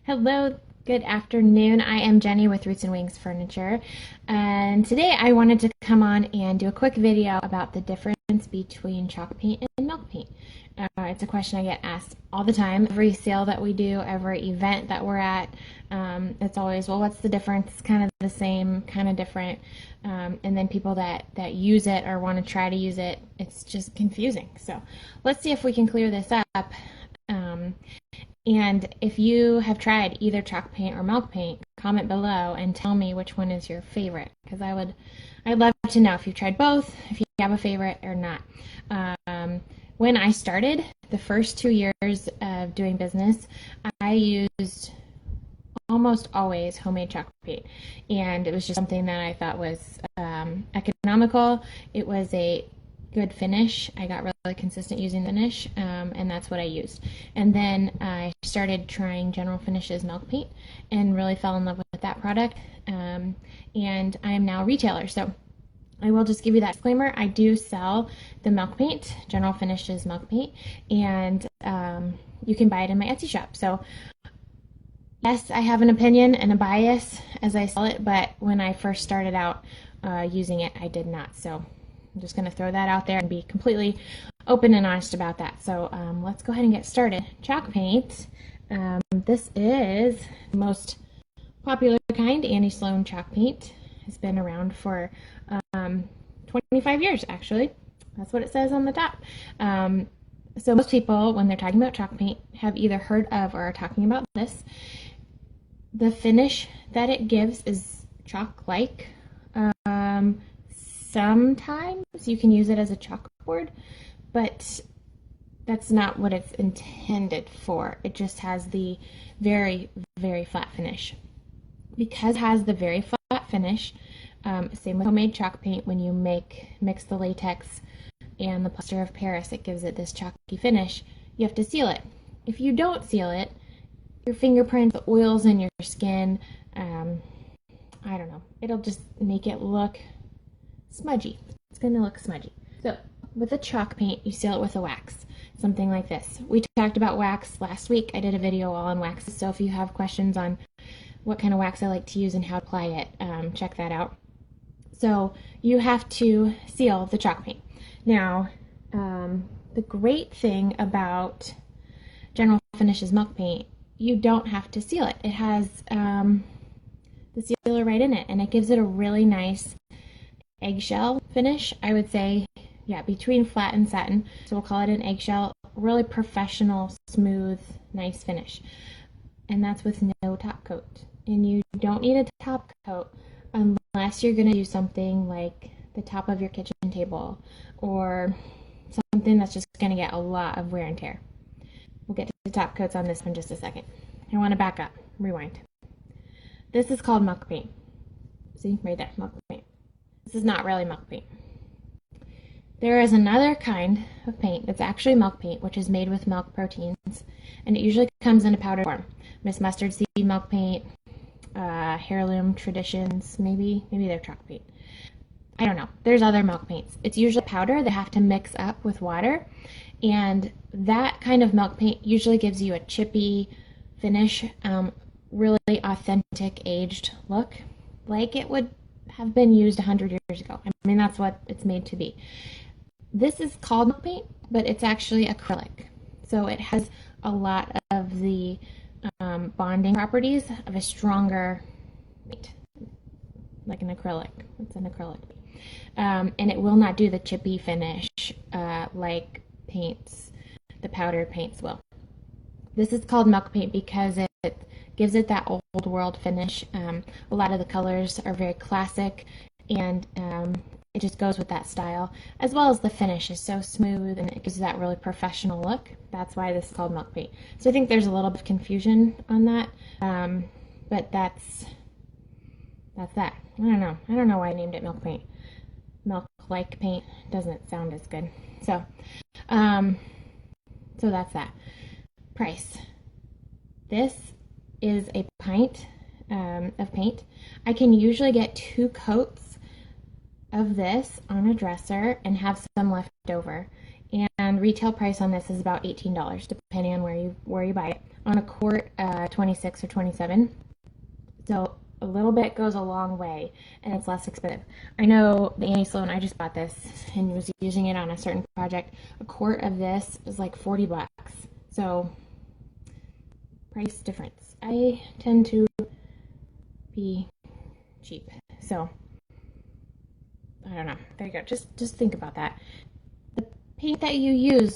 Hello, good afternoon. I am Jenny with Roots and Wings Furniture, and today I wanted to come on and do a quick video about the difference between chalk paint and milk paint. It's a question I get asked all the time. Every sale that we do, every event that we're at, it's always, well, what's the difference? It's kind of the same, kind of different. And then people that use it or want to try to use it, it's just confusing. So let's see if we can clear this up. And if you have tried either chalk paint or milk paint, comment below and tell me which one is your favorite, because I'd love to know if you've tried both, if you have a favorite or not. When I started, the first 2 years of doing business, I used almost always homemade chalk paint, and it was just something that I thought was economical. It was a good finish. I got really consistent using the finish, and that's what I used. And then I started trying General Finish's milk paint and really fell in love with that product. And I am now a retailer, so I will just give you that disclaimer. I do sell the milk paint, General Finish's milk paint, and you can buy it in my Etsy shop. So yes, I have an opinion and a bias as I sell it, but when I first started out using it, I did not. So I'm just going to throw that out there and be completely open and honest about that. So let's go ahead and get started. Chalk paint. This is the most popular kind. Annie Sloan chalk paint has been around for 25 years, actually. That's what it says on the top. So most people, when they're talking about chalk paint, have either heard of or are talking about this. The finish that it gives is chalk-like. Sometimes you can use it as a chalkboard, but that's not what it's intended for. It just has the very, very flat finish. Because it has the very flat finish, same with homemade chalk paint, when you mix the latex and the plaster of Paris, it gives it this chalky finish. You have to seal it. If you don't seal it, your fingerprints, the oils in your skin, I don't know, it'll just make it look smudgy. It's going to look smudgy. So with a chalk paint, you seal it with a wax, something like this. We talked about wax last week. I did a video all on waxes, so if you have questions on what kind of wax I like to use and how to apply it, check that out. So you have to seal the chalk paint. Now, the great thing about General Finish's milk paint, you don't have to seal it. It has the sealer right in it, and it gives it a really nice eggshell finish. I would say, yeah, between flat and satin. So we'll call it an eggshell. Really professional, smooth, nice finish. And that's with no top coat. And you don't need a top coat unless you're going to do something like the top of your kitchen table or something that's just going to get a lot of wear and tear. We'll get to the top coats on this one in just a second. I want to back up, rewind. This is called milk paint. See, right there, milk paint. This is not really milk paint. There is another kind of paint that's actually milk paint, which is made with milk proteins, and it usually comes in a powdered form. Miss Mustard Seed milk paint, Heirloom Traditions, maybe they're chalk paint. I don't know. There's other milk paints. It's usually powder that have to mix up with water, and that kind of milk paint usually gives you a chippy finish, really authentic aged look, like it would have been used 100 years ago. I mean, that's what it's made to be. This is called milk paint, but it's actually acrylic. So it has a lot of the bonding properties of a stronger paint, like an acrylic. It's an acrylic. And it will not do the chippy finish like paints, the powdered paints will. This is called milk paint because it gives it that old world finish. A lot of the colors are very classic, and it just goes with that style, as well as the finish is so smooth and it gives that really professional look. That's why this is called milk paint. So I think there's a little bit of confusion on that, but that's that. I don't know why I named it milk paint. Milk-like paint doesn't sound as good. So that's that. Price. This is a pint of paint. I can usually get 2 coats of this on a dresser and have some left over. And retail price on this is about $18, depending on where you buy it. On a quart, 26 or 27. So a little bit goes a long way, and it's less expensive. I know the anti-sloan, I just bought this and was using it on a certain project. A quart of this is like 40 bucks. So price difference. I tend to be cheap. So I don't know. There you go. Just think about that. The paint that you use